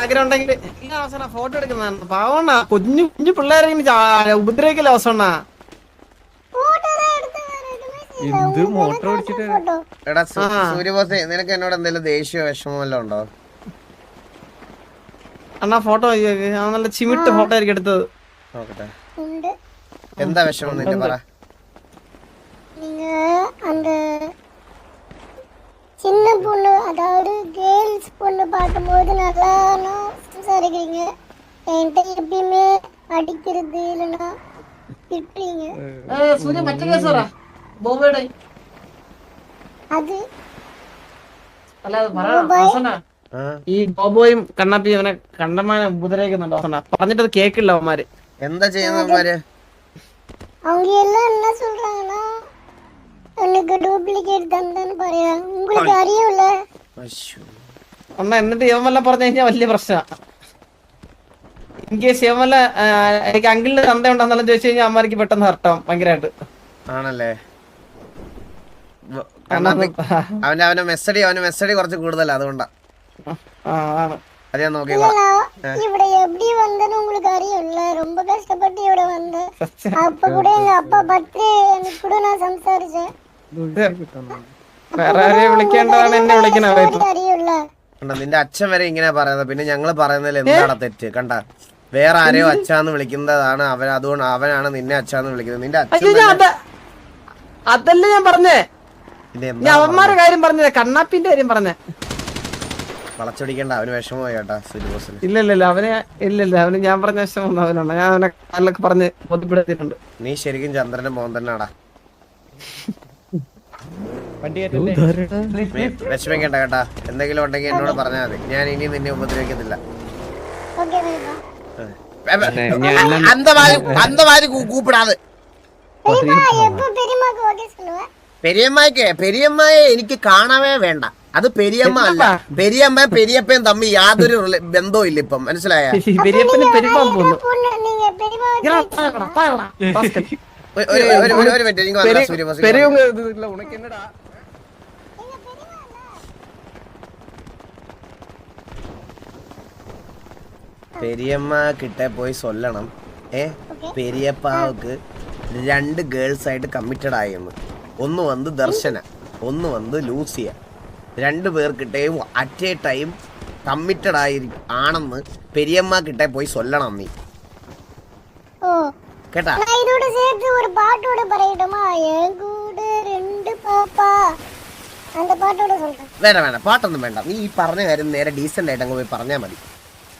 ആഗ്രഹം ഉണ്ടെങ്കിൽ എല്ലാ അവസരം ഫോട്ടോ എടുക്കുന്നതാണ് പാവണ്ണ കുഞ്ഞു കുഞ്ഞു പിള്ളേരെ ഉപദ്രവിക്കല അവസരണ്ണ മോട്ടർ ഓടിച്ചിട്ട് എടാ സൂര്യബോസേ നിനക്ക് എന്നോട് എന്തെങ്കിലും ദേഷ്യമോ വിഷമോ വല്ലതും ഉണ്ടോ? അണ്ണാ ഫോട്ടോ നല്ല ചിമിട്ട് ഫോട്ടോ ആയിരിക്കും എടുത്തത്. നോക്കട്ടെ എന്താ വിഷമം നിന്റെ പറ. அந்த சின்ன பொண்ணு அதாவது கேர்ள்ஸ் பொண்ணு பார்க்கும்போது நல்லா சம்சாரிக்கிறீங்க, என்கிட்ட எப்பயுமே அடிக்கிறது இல்லைன்னா திட்டுறீங்க. അത് ഈ ബോബോയും കണ്ണാപ്പിയും അവനെ കണ്ടമാനെ ഉപദ്രവിക്കുന്നുണ്ടോ പറഞ്ഞിട്ട് കേക്കില്ല അവന്മാര്. എന്താ ചെയ്യുന്നവന്മാര്? அவங்க எல்லாம் என்ன சொல்றாங்கன்னா எனக்கு ഡ്യൂപ്ലിക്കേറ്റ് തന്നെന്ന് പറയാം. உங்களுக்கு അറിയൂല അണ്ണാ എന്നിട്ട് ഇവൻ വല്ല പറഞ്ഞു കഴിഞ്ഞാൽ വലിയ പ്രശ്നമാണ്. ഇൻകേസ് ഇവൻ വല്ല എനിക്ക് അങ്കിളിന്റെ തന്ത ഉണ്ടെന്നെല്ലാം ചോദിച്ചു കഴിഞ്ഞാൽ അമ്മമാർക്ക് പെട്ടെന്ന് ഹർട്ടാവും ഭയങ്കരമായിട്ട്. ആണല്ലേ? അവന്റെ മെസ്സടി കുറച്ച് കൂടുതലാ, അതുകൊണ്ടാ. അത് ഞാൻ നോക്കിക്കോളാം. ഇവിടെ எப்படி வந்தேன்னு உங்களுக்கு അറിയൂല. ரொம்ப கஷ்டப்பட்டு ഇവിടെ വന്ന് அப்ப கூட எங்க அப்பா பர்த்டே எனக்கு கூட நான் സംസാരിച്ചേ. വേറെ ആരെയും വിളിക്കേണ്ടതാണ് എന്നെ വിളിക്കണത്. അറിയൂല നിന്റെ അച്ഛൻ വരെ ഇങ്ങനെ പറയുന്നത്, പിന്നെ ഞങ്ങള് പറയുന്നതിൽ എന്താണ് തെറ്റ്? കണ്ട, വേറെ ആരെയോ അച്ഛാന്ന് വിളിക്കുന്നതാണ് അവൻ, അതുകൊണ്ട് അവനാണ് നിന്നെ അച്ഛാന്ന് വിളിക്കുന്നത്. നിന്റെ അച്ഛൻ അതല്ല ഞാൻ പറഞ്ഞേ, ഞാൻ അവന്മാരുടെ കാര്യം പറഞ്ഞേ, കണ്ണാപ്പിന്റെ കാര്യം പറഞ്ഞേ. വളച്ചൊടിക്കണ്ട, അവന് വിഷമമായി കേട്ടാ സൂര്യബോസിന്. ഇല്ല അവന് ഞാൻ പറഞ്ഞ വിഷമം അവനുണ്ട്. ഞാൻ അവനെ കാലിലൊക്കെ പറഞ്ഞ് ബോധ്യപ്പെടുത്തിയിട്ടുണ്ട്. നീ ശരിക്കും ചന്ദ്രന്റെ മോൻ തന്നെയാടാ. വിഷമിക്കണ്ട കേട്ടാ, എന്തെങ്കിലും ഉണ്ടെങ്കിൽ എന്നോട് പറഞ്ഞാൽ മതി. ഞാൻ ഇനി നിന്നെ ഉപദ്രവിക്കത്തില്ല. അന്തമാര് കൂപ്പിടാതെ. പെരിയമ്മയെ എനിക്ക് കാണാവേ വേണ്ട. അത് പെരിയമ്മ അല്ല, പെരിയമ്മ പെരിയപ്പയും തമ്മിൽ യാതൊരു ബന്ധവും ഇല്ല ഇപ്പം, മനസ്സിലായ? ഒരു മിനിറ്റ്, സൂര്യബോസ് പെരിയമ്മ കിട്ടേ പോയി സൊല്ലണം. പെരിയപ്പാവുക്ക് 2 ഗേൾസ് ആയിട്ട് കമ്മിറ്റഡ് ആയെന്ന്. ഒന്ന് വന്ന് ദർശന, ഒന്ന് വന്ന് ലൂസിയ. 2 പേർക്കിട്ടേയും അറ്റ് എ ടൈം കമ്മിറ്റഡ് ആണെന്ന് പെരിയമ്മ കിട്ടേ പോയി സൊല്ലണം നീ, കേട്ടാ? വേണ്ട പാട്ടൊന്നും വേണ്ട. നീ ഈ പറഞ്ഞ കാര്യം നേരെ ഡീസന്റ് ആയിട്ട് അങ്ങ് പോയി പറഞ്ഞാൽ മതി.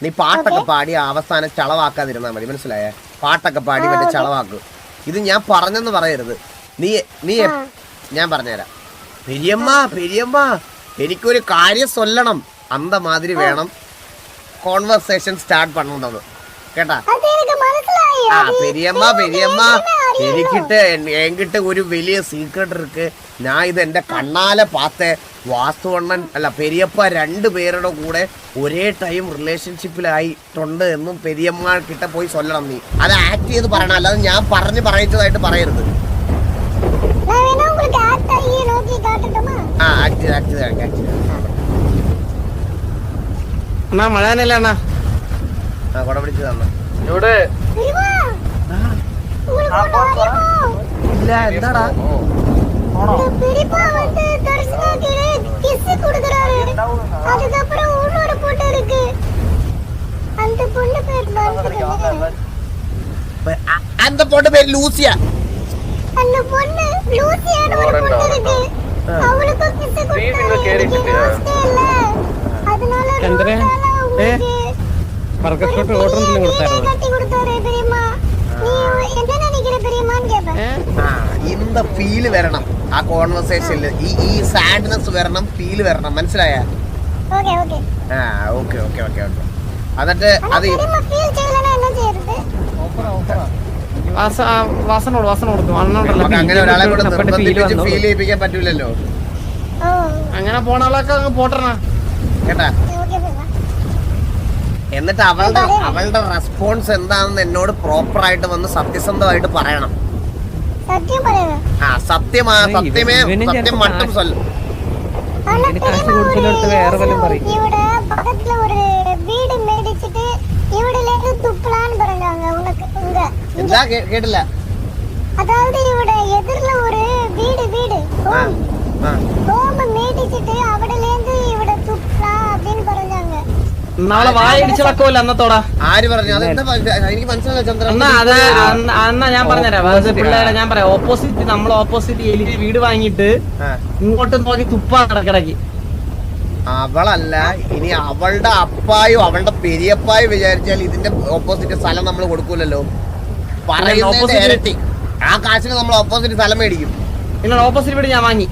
നീ പാട്ടൊക്കെ പാടി അവസാനം ചളവാക്കാതിരുന്നാ മതി, മനസ്സിലായേ? പാട്ടൊക്കെ പാടി മറ്റേ ചളവാക്ക്. ഇത് ഞാൻ പറഞ്ഞെന്ന് പറയരുത്. നീ ഞാൻ പറഞ്ഞുതരാം. പെരിയമ്മ എനിക്കൊരു കാര്യം സൊല്ലണം, അന്ത മാതിരി വേണം കോൺവെർസേഷൻ സ്റ്റാർട്ട് പണ്ണത്, കേട്ടാ? പെരിയമ്മ എനിക്കിട്ട് ഒരു വലിയ സീക്രട്ട് ഇருக்கு. ഞാൻ ഇത് എന്റെ കണ്ണാലെ പാത്തെ. വാസ്തുവണ്ണൻ അല്ല പെരിയപ്പ 2 പേരുടെ കൂടെ ഒരേ ടൈം റിലേഷൻഷിപ്പിലായിട്ടുണ്ട് എന്നും പെരിയമ്മ കിட்ட പോയി സൊല്ലണം. നീ അത് ആക്ട് ചെയ്ത് പറയണം, അല്ലാതെ ഞാൻ പറയിച്ചതായിട്ട് പറയരുത്. കൊട പിടിച്ച് തന്ന ഇല്ല. എന്താടാ அந்த பொண்ணு பேர் லூசியா. அந்த பொண்ணு லூசியான ஒரு பொண்ணு இருக்கு. அவளுக்கு கிஸ் கொடுத்தாங்க. அதனால ചന്ദ്രേ വർക്കൗട്ട് ഓർഡർ എന്തെങ്കിലും കൊടുത്തായിരുന്നു? என்ன நினைக்கிற பெரியம்மான்னு கேப்பேன். இந்த ഫീൽ വരണം ആ കോൺവെർസേഷനിൽ. ഈ സാഡ്നെസ് വരണം, ഫീൽ വരണം, മനസ്സിലായ? Okay okay okay okay okay okay. എന്നിട്ട് അത് ഫീൽ ചെയ്യലന എന്നാ ചെയ്യരുത്. വാസന കൊടുക്കും. അങ്ങനെ ഒരാളെ കൂടെ നിർബന്ധിപ്പിച്ച് ഫീൽ ചെയ്യിപ്പിക്കാൻ പറ്റൂലല്ലോ. അങ്ങനെ പോണ ആളൊക്കെ അങ്ങ് പോട്ടണ, കേട്ടാ? എന്നിട്ട് അവളുടെ റെസ്പോൺസ് എന്താണെന്ന് എന്നോട് പ്രോപ്പർ ആയിട്ട് വന്ന് സത്യസന്ധമായിട്ട് പറയണം. സത്യം മട്ടും സൊല്ലും. ഇവിടെ പക്കത്തില് ഒരു വീട് എന്താ കേട്ടില്ല? அதாவது இவட எதிர்ல ஒரு வீடு ஹோம் மேடிச்சிட்டு അവിടെലേந்து ഇവിടെ തുപ്പலாம் அப்படின்னு പറഞ്ഞാங்க. നാളെ വായടിച്ചിളക്കോല്ല അന്നത്തോടാ. ആര് പറഞ്ഞു? അതെന്താ എനിക്ക് മനസ്സിലായില്ല ചന്ദ്രൻ. അന്നാ ഞാൻ പറഞ്ഞുതരാം. പിള്ളേരെ ഞാൻ പറയാം. ഓപ്പോസിറ്റ് നമ്മളെ ഓപ്പോസിറ്റ് എലി വീട് വാങ്ങിയിട്ട് ഇങ്ങോട്ട് നോക്കി തുപ്പാ കിടക്കിടക്ക്. അവളല്ല, ഇനി അവളുടെ അപ്പായോ അവളുടെ പെരിയപ്പായോ വിചാരിച്ചാൽ ഇതിന്റെ ഓപ്പോസിറ്റ് സ്ഥലം നമ്മൾ കൊടുക്കൂലല്ലോ. പറയുന്നതിന്റെ ഇരട്ടി ആ കാശിന് നമ്മൾ ഓപ്പോസിറ്റ് സ്ഥലം മേടിക്കും. ഇല്ല, ഓപ്പോസിറ്റ് വീട് ഞാൻ വാങ്ങി.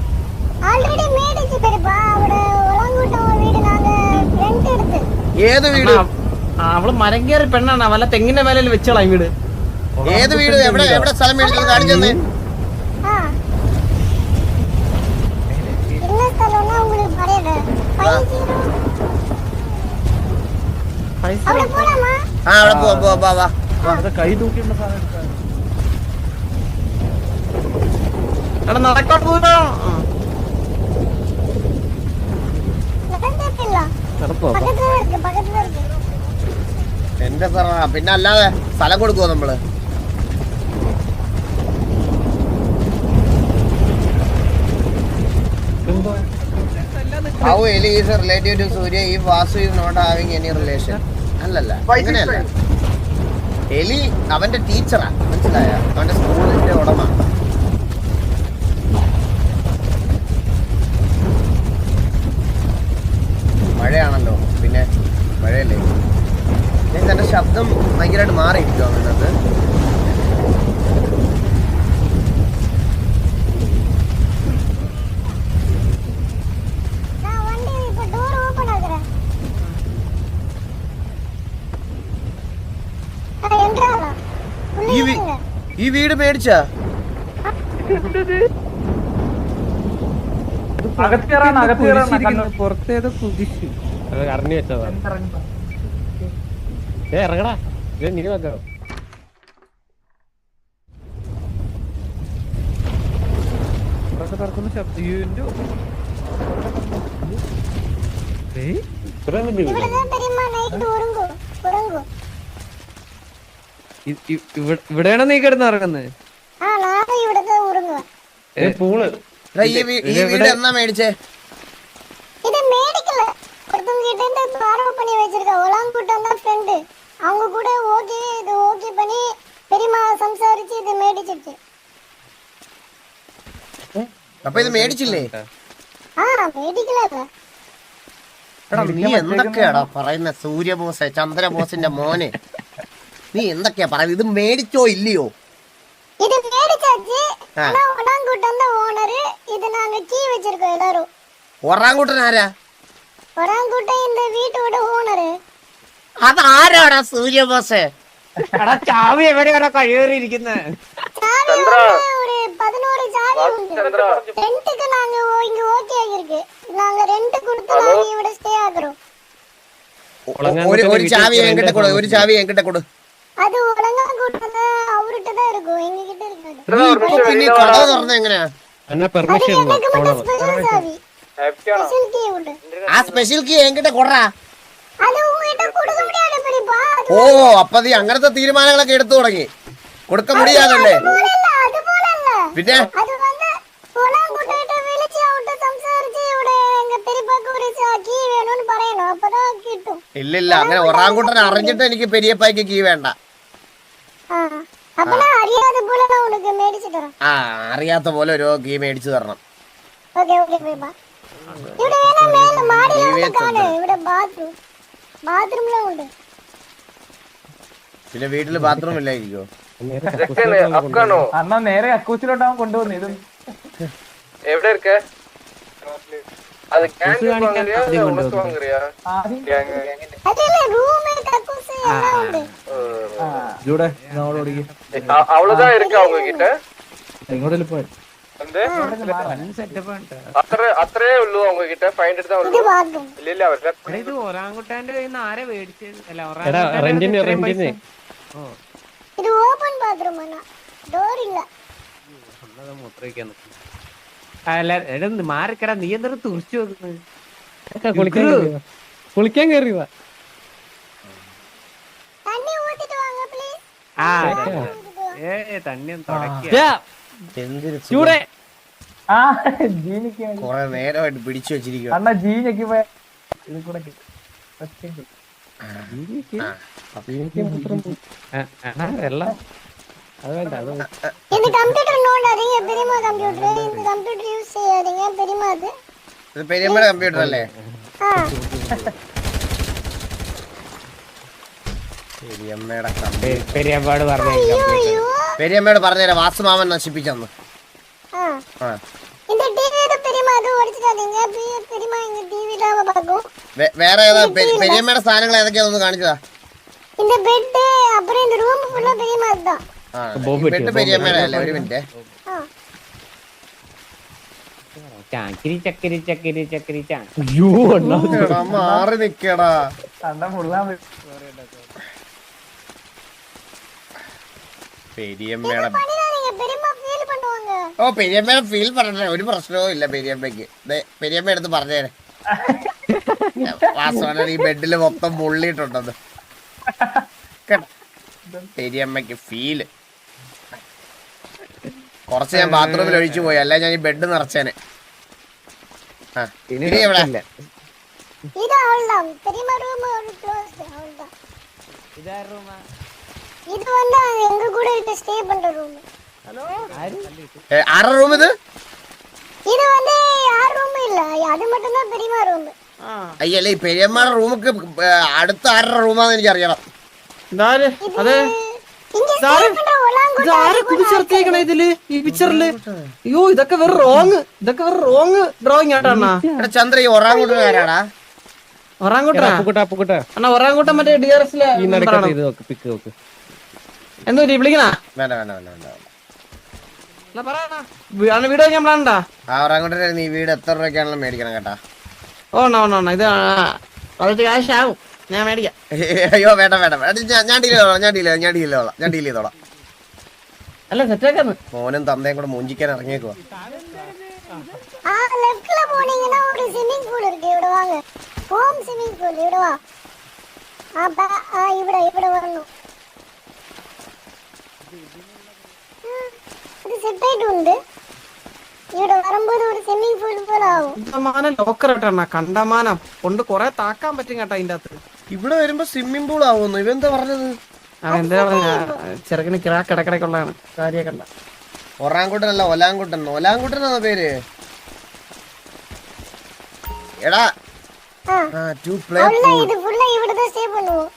ஆல்ரெடி மேடிச்சு பெரியப்பா. അവിടെ ഒളങ്കൂട്ടം വീട് നാங்க റെന്റ് എടുത്ത്. ഏത് വീട്? അവള് മരം കയറി പെണ്ണാണ്. വല്ല തെങ്ങിന്റെ മേലയിൽ വെച്ചോളാം വീട്. ഏത് വീട്? എവിടെ സ്ഥലം മേടിച്ചത്? കാണിച്ചു തന്നെ. ആ என்ன സ്ഥലம்னா உங்களுக்கு പറയട്ടെ. 50 അവിടെ പോണമാ? ആ അവിടെ പോവാ. കൈ തൂക്കിയുള്ള സാധനം എടാ നടക്കാൻ പോകാ. നടന്നിട്ടില്ല. നടപ്പോ പക്കத்துல ഇருக்கு. എന്റെ സ്ഥലം. പിന്നെ അല്ലാതെ സ്ഥലം കൊടുക്കുവോ നമ്മള്? How Eli is relative to Surya if Vasu is not having any relation? അല്ലല്ല, അങ്ങനെയല്ല. എലി അവന്റെ ടീച്ചറാ, മനസ്സിലായ? അവന്റെ സ്കൂളിന്റെ ഉടമ. മഴയാണല്ലോ, പിന്നെ മഴയല്ലേ. എന്റെ ശബ്ദം ഭയങ്കരമായിട്ട് മാറിയിരിക്കുമോ അതിനകത്ത്? நான் வண்டி இப்ப டோர் ஓபன் ஆகுறேன். என்ட்ராலாம். ഈ വീട് മേടിച്ചാ? പുറത്തേതോ കുതിച്ചു അറിഞ്ഞു വെച്ചതാ. ഇറങ്ങടാ, നീ വെക്കോ. പറക്കുന്ന ശബ്ദം இவடதான் தெரியுமா நைட் உறங்கும். ഇവിടെയാണോ നീ കിടന്ന് ഇറങ്ങുന്നത്? ആ നാളെ ഇവിടത്തെ ഉറങ്ങുക. പൂള് ഈ വീട് എന്നാ മേടിച്ചേ? இது மேடிக்கல. ஒருத்தவங்க கிட்ட இருந்து பார்வை பண்ணி வச்சிருக்க. ஒலாங்குட்டம் தான் ஃப்ரெண்டு. அவங்க கூட ஓகே பண்ணி பெரியம்மா സംസാരിച്ച് ഇത് മേടിച്ചിട്ട്. അപ്പൊ ഇത് മേടിച്ചില്ലേ? ആ മേടിക്കലല്ല. എടാ നീ എന്തൊക്കെയാടാ പറയുന്ന? സൂര്യബോസ്, ചന്ദ്രബോസിന്റെ മോനെ, നീ എന്തൊക്കെയാ പറയുന്നത്? ഇത് മേടിച്ചോ ഇല്ലയോ? இது மேடிச்சாச்சு. ஆனா ஒலாங்குட்டம் தான் ஓனர். இது நாங்க கீ வச்சிருக்கோம் எல்லாரும். ഒറാങ്കൂട്ടൻ ആരാ? ஒலாங்குட்டம் இந்த வீட்டோட ஓனர். അതാരാടാ സൂര്യബോസ്? ചാവി എവിടെയാണോ കഴിയേറിയിരിക്കുന്നത്? ஒரு 11 சாவி உண்டு. ரெண்டுக்கு நாங்க இங்க ஓகே ஆகிருக்கு. நாங்க ரெண்ட் கொடுத்து நாங்க ഇവിടെ സ്റ്റേ ആകുறோம். ഒരു ചാവി എൻകിட்ட കൊടു. ഒരു ചാവി എൻകിட்ட കൊടു. அது ஒலங்காங்குட்டம் அவர்கிட்ட தான் இருக்கும். எங்க கிட்ட இருக்காது. പിന്നെ കട തുറന്ന എങ്ങനെയാ? പെർമിഷൻ எனக்கு மட்டும் ஸ்பெஷல் சாவி. ஸ்பெஷல் கீ உண்டு. ആ സ്പെഷ്യൽ കീ എൻകിட்ட കൊടാ. அது உங்ககிட்ட கொடுக்க முடியாது பெரியப்பா. ഓ, അപ്പൊ നീ അങ്ങനത്തെ തീരുമാനങ്ങളൊക്കെ എടുത്തു തുടങ്ങി. കൊടുക്ക മുടിയാതല്ലേ? പിന്നെ அது வந்து ஒலங்காங்குட்டத்தை വിളിച്ച് അവട്ട് സംസാരിച്ച് ഇവിടെ എங்க പെரியപ്പാക്ക് ഒരു കീ വേணும்னு പറയണം. அப்பதான் കിട്ടും. ഇല്ലില്ല, അങ്ങനെ ഒറാങ്കൂട്ടൻ അറിഞ്ഞിട്ട് എനിക്ക് പെരിയപ്പായ്ക്ക് കീ വേണ്ട. அப்பனா അറിയാத പോലെ நான் உனக்கு മേടിച്ചു തരാം. ആ, അറിയാത്ത പോലെ ഒരു കീ മേടിച്ചു തരണം. ഓക്കേ പെரியപ്പാ. ഇവിടെ വേണേ മേലെ മാടിയിൽ കാണേ. ഇവിടെ ബാത്റൂമില ഉണ്ട്. പിന്നെ വീട്ടില് ബാത്റൂം ഇല്ലായിരിക്കോ? അണ്ണാ നേരെ അക്കൂച്ചിലോട്ടാവും കൊണ്ടുവന്നു. ഇത് എവിടെ ഇരിക്ക? അത് അതല്ല റൂമേ കക്കൂസ് എല്ലാം ഉണ്ട്. அவ்வளவுதான் இருக்கு அவங்க கிட்ட. അത്രേ ഉള്ളൂ அவங்க கிட்ட. 500 தான் ഇത് ഉള്ളൂ. ബാത്റൂം. ഇല്ല അവരുടെ ഇത് ഒറാങ്കുട്ടാന്റെ കയ്യിൽ നിന്ന് ആരെ മേടിച്ചത്? അല്ല റെന്റിന് ഇത് ഓപ്പൺ ബാത്റൂം ആണ്. ഡോർ ഇല്ല. മാറിക്കടാ, നീ എന്താ തുറച്ചു നോക്കുന്നത്? കുളിക്കാൻ കയറി വാ. തണ്ണി ഊത്തിട്ട് വാങ്ങ പ്ലീസ്. ആ തന്നെയും തുടക്കിയ എന്തൊരു ചൂടെ ആ ജീനിക്ക് വേണ്ടി. കൊറേ നേരമായിട്ട് പിടിച്ചു വെച്ചിരിക്കുക. അണ്ണാ ജീനക്ക് പോയ ഇത് കൂടെ കിട്ടും. വെള്ളം അത് വേണ്ട അത് இந்த கம்ப்யூட்டர் நோண்டாதீங்க பெரியம்மா கம்ப்யூட்டர் இந்த கம்ப்யூட்டர் யூஸ் செய்யாதீங்க பெரியம்மா அது ഇത് പെരിയമ്മയുടെ കമ്പ്യൂട്ടർ അല്ലേ? ஆ പെരിയമ്മയുടെ കമ്പ്യൂട്ടർ. പെരിയപ്പാട് പറഞ്ഞു ஐயோ പെരിയമ്മയോട് പറഞ്ഞുതരാം, വാസുമാമൻ നശിപ്പിച്ചെന്ന്. ஆ ആ இந்த டிவி இது பெரியம்மா அது உடைச்சிடாதீங்க பெரியம்மா இங்க டிவி தான் பாக்கும் വേറെ ഏതാ പെരിയമ്മയുടെ സാധനങ്ങൾ ഏതൊക്കെയാണെന്ന് കാണിച്ചതാ? இந்த பெட் அப்புறம் இந்த ரூம் ஃபுல்லா பெரியம்மா தான் ആ പെട്ട് പെരിയമ്മയുടെ അല്ലേ? ഒരു മിനിറ്റ്. ஆ ചാക്കിരി ചക്കിരി ചക്കിരി ചക്കിരി ചാ എടാ, മാറി നിക്കടാ. അണ്ണ മുള്ളാൻ പെരിയമ്മയുടെ பண்ணிடாதீங்க பெரியம்மா ஃபீல் பண்ணுவாங்க ഓ പെരിയമ്മയുടെ ഫീൽ പറഞ്ഞ ഒരു പ്രശ്നവും ഇല്ല പെരിയമ്മയ്ക്ക്. പെരിയമ്മ എടുത്ത് പറഞ്ഞേരെ, വാസവന ഈ ബെഡില് മൊത്തം മുള്ളിയിട്ടുണ്ടെന്ന്. പെരിയമ്മയ്ക്ക് ഫീല് കുറച്ച് ഞാൻ ബാത്റൂമിൽ ഒഴിച്ചു പോയി, അല്ല ഞാൻ ഈ ബെഡ് നിറച്ചേനെ. ആ ഇനി എവിടെ? இது அவ்வளவுதான் பெரியம்மா ரூம் ஒரு க்ளோஸ் அவ்வளவுதான் ഇതാ റൂമാ இது வந்து எங்க கூட இருக்க ஸ்டே பண்ற ரூம் ആരുടെ റൂം ഇത്? இது வந்து யார் ரூம் இல்ல அது மட்டும் தான் பெரியம்மா ரூம் അയ്യല്ലേ, ഈ പെരിയമ്മയുടെ റൂമൊക്കെ അടുത്ത ആരുടെ റൂമാന്ന് എനിക്ക് അറിയണം. ഇതാര്? അതെ இங்க ஸ்டே ഇതാര്? பண்ற ஒலாங்குடி ഇതാരെ കുടിച്ചിറത്തിയേക്കണ ഇതില് ഈ പിക്ചറില്? അയ്യോ ഇതൊക്കെ വെറും റോങ് ഡ്രോയിങ് ആട്ടോ അണ്ണാ. എടാ ചന്ദ്ര, ഈ ഒറാങ്കൂട്ടൻ ആരാടാ? ഒറാങ്കൂട്ടാ അപ്പുക്കുട്ട അണ്ണാ, ഒറാങ്കൂട്ടൻ മറ്റേ DRS-ലെ ഈ നടക്കട്ടെ ഇത് നോക്ക് പിക്ക് നോക്ക് എന്തോ വിളിക്കണ വേണ്ട വേണ്ട വേണ്ട വേണ്ട. വീഡിയോ ഞാൻ പ്ലാനുണ്ടാ? ആ ഒറാങ്കൂട്ടനെ നീ വീട് എത്ര രൂപയ്ക്കാണെങ്കിലും മേടിക്കണം കേട്ടാ. ഓണ ഇത് കുറച്ച് കാശ് ആവും, ഞാൻ മേടിക്കാം. അയ്യോ വേണ്ട വേണ്ട വേണ്ട, ഞാൻ ഡീൽ ചെയ്തോളാം. അല്ല സെറ്റാക്കാന്ന്. മോനും തന്തയും കൂടെ മൂഞ്ചിക്കാൻ ഇറങ്ങിയേക്കുവാ. ஆ லெஃப்ட்ல போனீங்கன்னா ஒரு ஸ்விமிங் பூல் இருக்கு இவட வாங்க ஹோம் ஸ்விமிங் பூல் இவட வா இவட வரணும் இது செட் ஆயிட்டு ഉണ്ട് ഇവിടെ വരുമ്പോൾ ഒരു സ്വിമ്മിംഗ് പൂൾ പോലെ ആവും കണ്ടമാനം ലോക്കർ കേട്ടോ, കണ്ടമാനം കൊണ്ട് കൊറേ താക്കാൻ പറ്റും കേട്ടോ അതിന്റെ അകത്ത്. ഇവിടെ വരുമ്പോ സ്വിമ്മിംഗ് പൂൾ ആവുന്നു. ഇവന്താ പറഞ്ഞത്? എന്താ പറഞ്ഞ ചെറുക്കിന് കിറാക്ക് ഇടക്കിടക്കുള്ളതാണ് കാര്യ കണ്ട. ഒറാങ്കൂട്ടനല്ല ഒലാങ്കൂട്ടൻ. ഒലാങ്കൂട്ടനാ പേര്. എടാ ടു പ്ലേ அவ்வளவு இது ஃபுல்லா இவட தான் ஸ்டே பண்ணுவோம்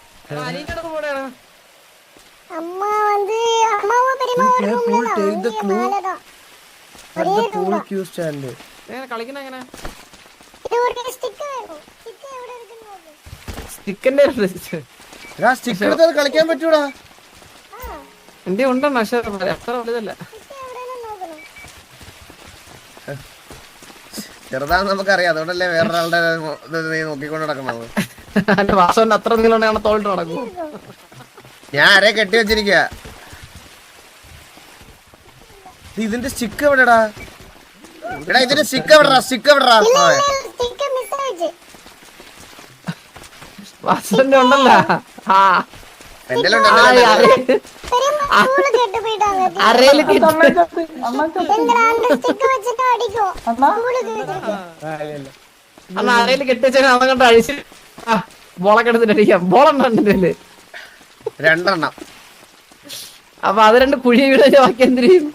அம்மா வந்து அம்மாவும் பெரியம்மா ஒரு ரூம்ல தான் மேலதான் ஒரே ரூம் കളിക്കുന്ന എങ്ങനെ? இது ஒரு ஸ்டிக் வேணும் ஸ்டிக் எവിടെ இருக்குன்னு നോക്ക് സ്റ്റിക്കിന്റെ സ്റ്റിക്ക് എടുത്ത് കളിക്കാൻ പറ്റൂടാ? എന്റെ ഉണ്ടെണ്ണ, പക്ഷെ അത്ര വലുതല്ല. സ്റ്റിക്ക് എവിടെയാണ് നോക്കണം ചെറുതാന്ന് നമുക്കറിയാം, അതുകൊണ്ടല്ലേ വേറൊരാളുടെ നീ നോക്കിക്കൊണ്ട് നടക്കുന്നത്. എന്റെ വാസവന്റെ അത്ര നീളം തോളിട്ട് നടക്കും. ഞാൻ ആരെ കെട്ടി വെച്ചിരിക്ക. ഇതിന്റെ സ്റ്റിക്ക് എവിടെടാ? എടാ ഇതിന്റെ സ്റ്റിക്ക് എവിടെടാ? സ്റ്റിക്ക് എവിടെടാ? സ്റ്റിക്ക് മിസ് ആയിച്ച് വാസവന്റെ ഉണ്ടല്ലോ. ആ എന്റെ பெரியம்மா ஸ்கூல் கெட்டு போயிட்டாங்க അരയില് எங்க அந்த ஸ்டிக் வச்சுட்டு அடிக்கும் ஸ்கூலுக்கு வச்சிருக்கேன் അന്ന് അരയില് കെട്ടിച്ചാൽ അവൻ കണ്ട് അഴിച്ച് ബോളൊക്കെ എടുത്തിട്ട് അടിക്കാം. ബോളുണ്ടല്ലേ രണ്ടെണ്ണം. അപ്പൊ അത് രണ്ട് കുഴി വീട് ബാക്കി എന്തിനും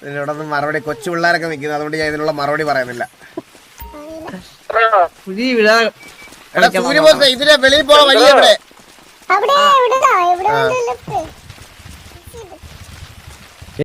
ഇതിനോടൊന്നും മറുപടി, കൊച്ചു പിള്ളേരൊക്കെ നിൽക്കുന്നത്, അതുകൊണ്ട് ഞാൻ ഇതിനുള്ള മറുപടി പറയുന്നില്ല. കുഴി വീഴാ. എടാ സൂര്യബോസ്, ഇതിലെ വെളിയിൽ പോണ വഴി എവിടെ? அப்படியே விடுடா எവിടെ வந்து லெஃப்ட்